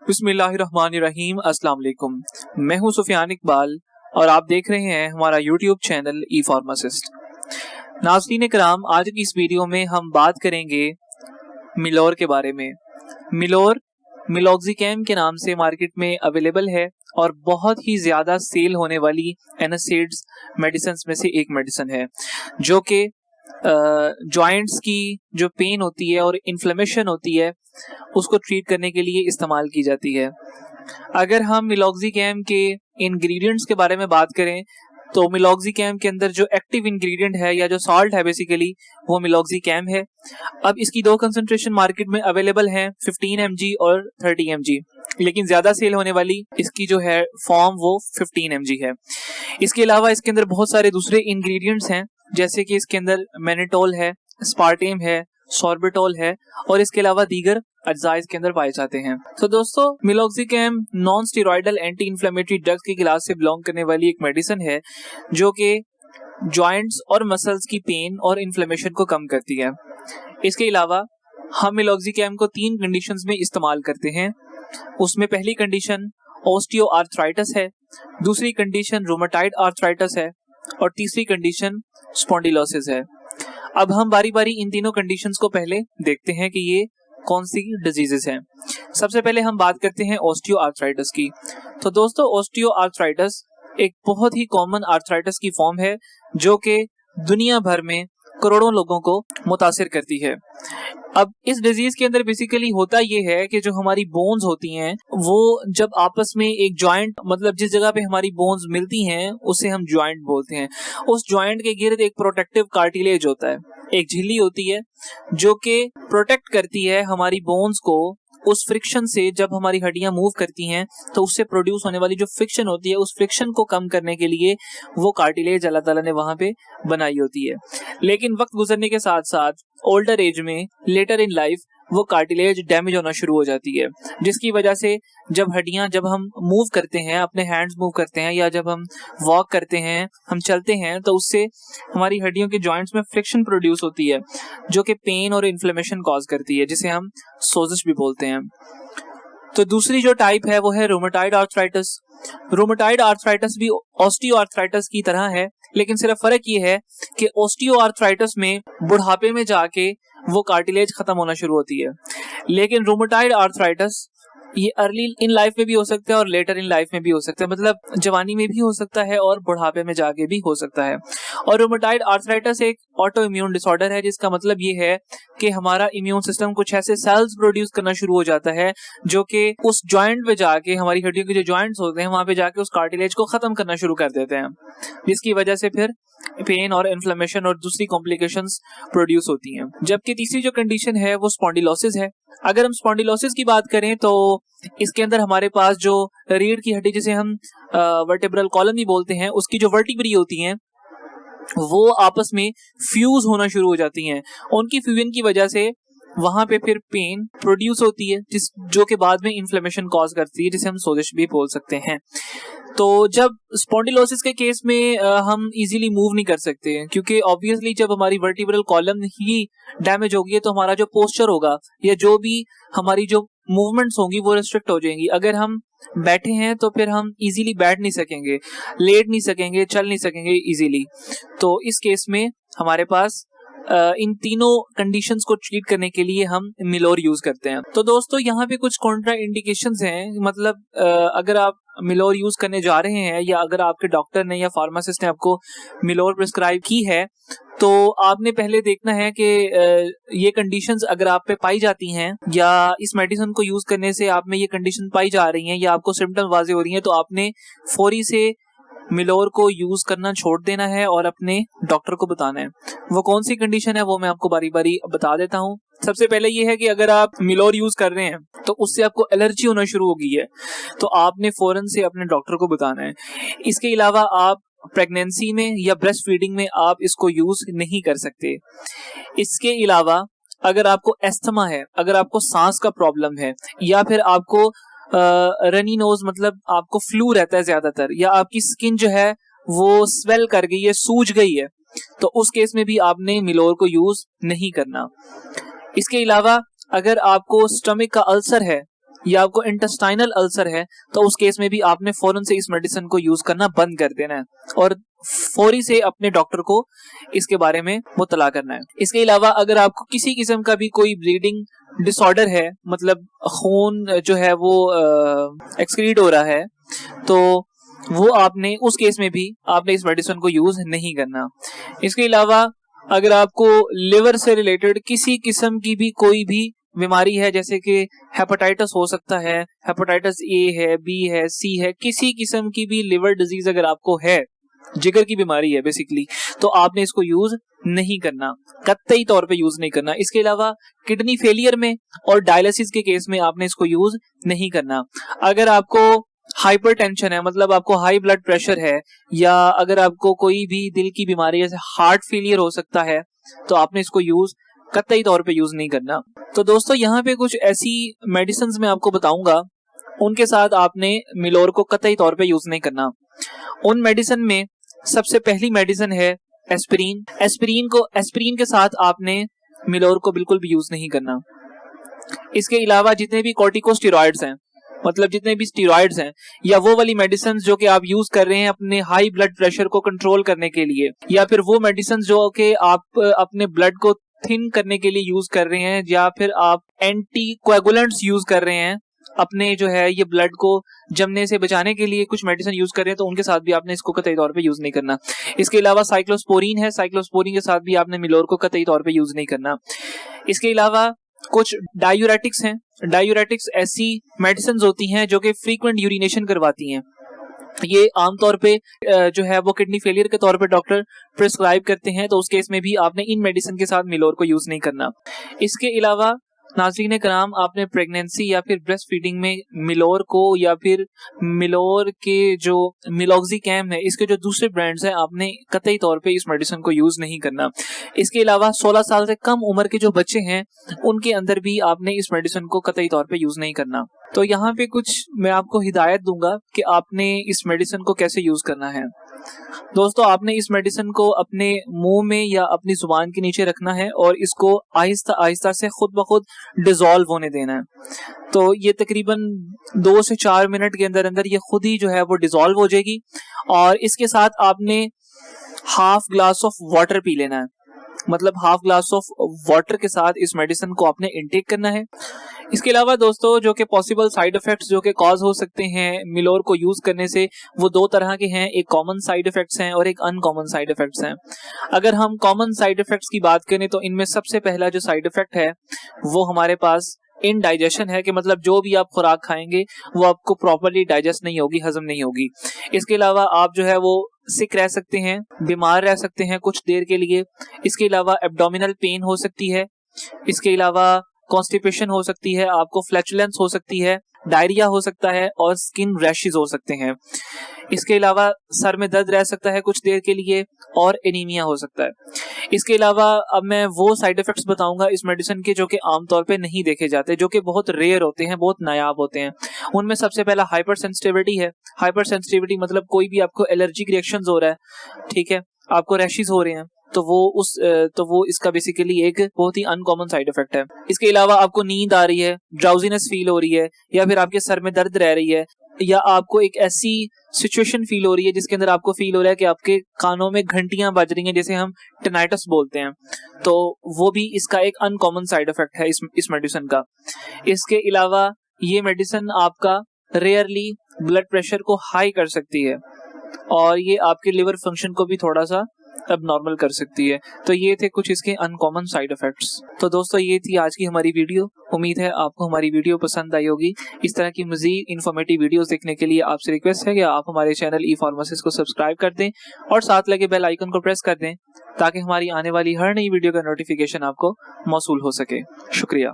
बिस्मिल्लाहिर्रहमानिर्रहीम। अस्सलाम वालेकुम। मैं हूं सुफियान इकबाल और आप देख रहे हैं हमारा यूट्यूब चैनल ई फार्मासिस्ट। नाज़रीन कराम, आज की इस वीडियो में हम बात करेंगे मिलोर के बारे में। मिलोर मिलोक्सिकैम के नाम से मार्केट में अवेलेबल है और बहुत ही ज्यादा सेल होने वाली एनासिड्स मेडिसिन में से एक मेडिसिन है, जो कि जॉइंट्स की जो पेन होती है और इन्फ्लेमेशन होती है उसको ट्रीट करने के लिए इस्तेमाल की जाती है। अगर हम मिलोक्सिकैम के इंग्रेडिएंट्स के बारे में बात करें तो मिलोक्सिकैम के अंदर जो एक्टिव इंग्रेडिएंट है या जो सॉल्ट है बेसिकली वो मिलोक्सिकैम है। अब इसकी दो कंसंट्रेशन मार्केट में अवेलेबल हैं, 15 mg और 30 mg, लेकिन ज्यादा सेल होने वाली इसकी जो है फॉर्म वो 15 mg है। इसके अलावा इसके अंदर बहुत सारे दूसरे इंग्रेडिएंट्स हैं, जैसे कि इसके अंदर मैनिटोल है, स्पार्टेम है, सॉर्बिटोल है और इसके अलावा दीगर अज्जा इसके अंदर पाए जाते हैं। तो दोस्तों, meloxicam non steroidal anti inflammatory drugs की क्लास से बिलोंग करने वाली एक मेडिसिन है जो कि जॉइंट्स और मसल्स की पेन और इन्फ्लेमेशन को कम करती है। इसके अलावा हम मिलोक्सिकैम को 3 कंडीशंस में इस्तेमाल करते हैं। उसमें पहली कंडीशन ऑस्टियोआर्थराइटिस है, दूसरी कंडीशन रूमेटॉइड आर्थराइटिस है और तीसरी कंडीशन स्पॉन्डिलोसिस है। अब हम बारी बारी इन तीनों कंडीशंस को पहले देखते हैं कि ये कौन सी डिजीजेस हैं। सबसे पहले हम बात करते हैं ऑस्टियोआर्थराइटिस की। तो दोस्तों, ऑस्टियोआर्थराइटिस एक बहुत ही कॉमन आर्थराइटिस की फॉर्म है जो कि दुनिया भर में करोड़ों लोगों को मुतासिर करती है। अब इस डिजीज के अंदर बेसिकली होता ये है कि जो हमारी बोन्स होती हैं वो जब आपस में एक जॉइंट, मतलब जिस जगह पे हमारी बोन्स मिलती हैं उसे हम जॉइंट बोलते हैं। उस जॉइंट के गिर्द एक प्रोटेक्टिव कार्टिलेज होता है, एक झिल्ली होती है जो कि प्रोटेक्ट करती है हमारी बोन्स को उस फ्रिक्शन से। जब हमारी हड्डियां मूव करती हैं तो उससे प्रोड्यूस होने वाली जो फ्रिक्शन होती है, उस फ्रिक्शन को कम करने के लिए वो कार्टिलेज अल्लाह ताला ने वहां पे बनाई होती है। लेकिन वक्त गुजरने के साथ साथ ओल्डर एज में, लेटर इन लाइफ, वो कार्टिलेज डैमेज होना शुरू हो जाती है, जिसकी वजह से जब हम मूव करते हैं, अपने हैंड्स मूव करते हैं या जब हम वॉक करते हैं, हम चलते हैं, तो उससे हमारी हड्डियों के जॉइंट्स में फ्रिक्शन प्रोड्यूस होती है जो कि पेन और इन्फ्लेमेशन कॉज करती है, जिसे हम सोजिश भी बोलते हैं। तो दूसरी जो टाइप है वो है रूमेटॉइड आर्थराइटिस। रूमेटॉइड आर्थराइटिस भी ऑस्टियोआर्थराइटिस की तरह है, लेकिन सिर्फ फर्क ये है कि ऑस्टियोआर्थराइटिस में बुढ़ापे में जाके वो कार्टिलेज खत्म होना शुरू होती है, लेकिन रूमेटॉइड आर्थराइटिस ये अर्ली इन लाइफ में भी हो सकता है और लेटर इन लाइफ में भी हो सकता है, मतलब जवानी में भी हो सकता है और बुढ़ापे में जाके भी हो सकता है। और रूमेटॉइड आर्थराइटिस एक ऑटो इम्यून डिसऑर्डर है, जिसका मतलब ये है कि हमारा इम्यून सिस्टम कुछ ऐसे सेल्स प्रोड्यूस करना शुरू हो जाता है जो कि उस जॉइंट पे जाके, हमारी हड्डियों के जो जॉइंट्स होते हैं वहां पे जाके उस कार्टिलेज को खत्म करना शुरू कर देते हैं, जिसकी वजह से फिर पेन और इन्फ्लेमेशन और दूसरी कॉम्प्लिकेशंस प्रोड्यूस होती हैं। जबकि तीसरी जो कंडीशन है वो स्पॉन्डिलोसिस है। अगर हम स्पॉन्डिलोसिस की बात करें तो इसके अंदर हमारे पास जो रीढ़ की हड्डी, जिसे हम वर्टेब्रल कॉलम ही बोलते हैं, उसकी जो वर्टिब्री होती हैं वो आपस में फ्यूज होना शुरू हो जाती हैं। उनकी फ्यूजन की वजह से वहां पे फिर पेन प्रोड्यूस होती है, जो कि बाद में इन्फ्लेमेशन कॉज करती है, जिसे हम सोजिश भी बोल सकते हैं। तो जब स्पॉन्डिलोसिस के केस में हम इजीली मूव नहीं कर सकते हैं, क्योंकि ऑब्वियसली जब हमारी वर्टिब्रल कॉलम ही डैमेज होगी तो हमारा जो पोस्चर होगा या जो भी हमारी जो मूवमेंट्स होंगी वो रिस्ट्रिक्ट हो जाएंगी। अगर हम बैठे हैं तो फिर हम इजीली बैठ नहीं सकेंगे, लेट नहीं सकेंगे, चल नहीं सकेंगे इजीली। तो इस केस में हमारे पास इन तीनों कंडीशंस को ट्रीट करने के लिए हम मिलोर यूज करते हैं। तो दोस्तों, यहाँ पे कुछ कॉन्ट्रा इंडिकेशंस हैं, मतलब अगर आप मिलोर यूज करने जा रहे हैं या अगर आपके डॉक्टर ने या फार्मासिस्ट ने आपको मिलोर प्रिस्क्राइब की है तो आपने पहले देखना है कि ये कंडीशंस अगर आप पे पाई जाती हैं या इस मेडिसिन को यूज करने से आप में ये कंडीशन पाई जा रही हैं या आपको सिम्टम वाजे हो रही हैं, तो आपने फौरी से मिलोर को यूज करना छोड़ देना है और अपने डॉक्टर को बताना है। वो कौन सी कंडीशन है वो मैं आपको बारी बारी बता देता हूँ। सबसे पहले ये है कि अगर आप मिलोर यूज कर रहे हैं तो उससे आपको एलर्जी होना शुरू हो गई है, तो आपने फौरन से अपने डॉक्टर को बताना है। इसके अलावा आप प्रेगनेंसी में या ब्रेस्ट फीडिंग में आप इसको यूज नहीं कर सकते। इसके अलावा अगर आपको एस्थमा है, अगर आपको सांस का प्रॉब्लम है या फिर आपको रनी नोज, मतलब आपको फ्लू रहता है ज्यादातर, या आपकी स्किन जो है वो स्वेल कर गई है, सूज गई है, तो उस केस में भी आपने मिलोर को यूज नहीं करना। इसके अलावा अगर आपको स्टमक का अल्सर है या आपको इंटेस्टाइनल अल्सर है तो उस केस में भी आपने फौरन से इस मेडिसिन को यूज करना बंद कर देना है और फौरी से अपने डॉक्टर को इसके बारे में मुतला करना है। इसके अलावा अगर आपको किसी किस्म का भी कोई ब्लीडिंग डिसऑर्डर है, मतलब खून जो है वो एक्सक्रीट हो रहा है, तो वो आपने उस केस में भी आपने इस मेडिसिन को यूज नहीं करना। इसके अलावा अगर आपको लिवर से रिलेटेड किसी किस्म की भी कोई भी बीमारी है, जैसे कि हेपेटाइटिस हो सकता है, हेपेटाइटिस ए है, बी है, सी है, किसी किस्म की भी लिवर डिजीज अगर आपको है, जिगर की बीमारी है बेसिकली, तो आपने इसको यूज नहीं करना, कतई तौर पे यूज नहीं करना। इसके अलावा किडनी फेलियर में और डायलिसिस के केस में आपने इसको यूज नहीं करना। अगर आपको हाइपरटेंशन है, मतलब आपको हाई ब्लड प्रेशर है, या अगर आपको कोई भी दिल की बीमारी जैसे हार्ट फेलियर हो सकता है, तो आपने इसको यूज कतई तौर पे यूज नहीं करना। तो दोस्तों यहाँ पे कुछ ऐसी मेडिसिन मैं आपको बताऊंगा, उनके साथ आपने मिलोर को कतई तौर पे यूज नहीं करना। उन मेडिसिन में सबसे पहली मेडिसिन है एस्पिरिन। एस्पिरिन के साथ आपने मिलोर को बिल्कुल भी यूज नहीं करना। इसके अलावा जितने भी कॉर्टिकोस्टेरॉइड्स हैं, मतलब जितने भी स्टेरॉइड्स हैं, या वो वाली मेडिसिन जो कि आप यूज कर रहे हैं अपने हाई ब्लड प्रेशर को कंट्रोल करने के लिए, या फिर वो मेडिसिन जो कि आप अपने ब्लड को थिन करने के लिए यूज कर रहे हैं, या फिर आप एंटी कोएगुलेंट्स यूज कर रहे हैं अपने जो है ये ब्लड को जमने से बचाने के लिए कुछ मेडिसिन यूज कर रहे हैं, तो उनके साथ भी आपने इसको कतई तौर पे यूज नहीं करना। इसके अलावा साइक्लोस्पोरिन है, साइक्लोस्पोरिन के साथ भी आपने मिलोर को कतई तौर पे यूज नहीं करना। इसके अलावा कुछ डायूरेटिक्स हैं। डायूरेटिक्स ऐसी मेडिसिन होती हैं जो कि फ्रीक्वेंट यूरिनेशन करवाती हैं। ये आमतौर पे जो है वो किडनी फेलियर के तौर पे डॉक्टर प्रिस्क्राइब करते हैं, तो उस केस में भी आपने इन मेडिसिन के साथ मिलोर को यूज नहीं करना। इसके अलावा नाज़रीन कराम, आपने प्रेगनेंसी या फिर ब्रेस्ट फीडिंग में मिलोर को, या फिर मिलोर के जो मिलोक्सिकैम है, इसके जो दूसरे ब्रांड्स हैं, आपने कतई तौर पे इस मेडिसिन को यूज नहीं करना। इसके अलावा 16 साल से कम उम्र के जो बच्चे हैं उनके अंदर भी आपने इस मेडिसिन को कतई तौर पे यूज नहीं करना। तो यहाँ पे कुछ मैं आपको हिदायत दूंगा कि आपने इस मेडिसिन को कैसे यूज करना है। दोस्तों, आपने इस मेडिसिन को अपने मुंह में या अपनी जुबान के नीचे रखना है और इसको आहिस्ता आहिस्ता से खुद ब खुद डिसॉल्व होने देना है। तो ये तकरीबन 2 से 4 मिनट के अंदर अंदर ये खुद ही जो है वो डिसॉल्व हो जाएगी, और इसके साथ आपने half glass of water P लेना है। मतलब हाफ ग्लास ऑफ वाटर के साथ इस मेडिसिन को आपने इनटेक करना है। इसके अलावा दोस्तों, जो कि पॉसिबल साइड इफेक्ट्स जो कि कॉज हो सकते हैं मिलोर को यूज करने से, वो 2 तरह के हैं। एक कॉमन साइड इफेक्ट्स हैं और एक अनकॉमन साइड इफेक्ट्स हैं। अगर हम कॉमन साइड इफेक्ट्स की बात करें तो इनमें सबसे पहला जो साइड इफेक्ट है वो हमारे पास इनडाइजेशन है, कि मतलब जो भी आप खुराक खाएंगे वो आपको प्रॉपर्ली डाइजेस्ट नहीं होगी, हजम नहीं होगी। इसके अलावा आप जो है वो सिक रह सकते हैं, बीमार रह सकते हैं कुछ देर के लिए। इसके अलावा एब्डोमिनल पेन हो सकती है। इसके अलावा कॉन्स्टिपेशन हो सकती है, आपको फ्लैचुलेंस हो सकती है, डायरिया हो सकता है और स्किन रैशेस हो सकते हैं। इसके अलावा सर में दर्द रह सकता है कुछ देर के लिए और एनीमिया हो सकता है। इसके अलावा अब मैं वो साइड इफेक्ट्स बताऊंगा इस मेडिसिन के जो कि आमतौर पे नहीं देखे जाते, जो कि बहुत रेयर होते हैं, बहुत नायाब होते हैं। उनमें सबसे पहला हाइपर सेंसिटिविटी है। हाइपर सेंसिटिविटी मतलब कोई भी आपको एलर्जिक रिएक्शंस हो रहा है, ठीक है, आपको रैशेस हो रहे हैं, तो वो इसका बेसिकली एक बहुत ही अनकॉमन साइड इफेक्ट है। इसके अलावा आपको नींद आ रही है, ड्राउजीनेस फील हो रही है, या फिर आपके सर में दर्द रह रही है, या आपको एक ऐसी सिचुएशन फील हो रही है जिसके अंदर आपको फील हो रहा है कि आपके कानों में घंटियां बज रही हैं, जैसे हम टिनाइटस बोलते हैं, तो वो भी इसका एक अनकॉमन साइड इफेक्ट है इस मेडिसिन का। इसके अलावा ये मेडिसिन आपका रेयरली ब्लड प्रेशर को हाई कर सकती है और ये आपके लिवर फंक्शन को भी थोड़ा सा अब नॉर्मल कर सकती है। तो ये थे कुछ इसके अनकॉमन साइड इफेक्ट्स। तो दोस्तों, ये थी आज की हमारी वीडियो। उम्मीद है आपको हमारी वीडियो पसंद आई होगी। इस तरह की मजीद इन्फॉर्मेटिव वीडियोस देखने के लिए आपसे रिक्वेस्ट है कि आप हमारे चैनल ई फार्मासिस्ट को सब्सक्राइब कर दें और साथ लगे बेल आइकन को प्रेस कर दें ताकि हमारी आने वाली हर नई वीडियो का नोटिफिकेशन आपको मौसूल हो सके। शुक्रिया।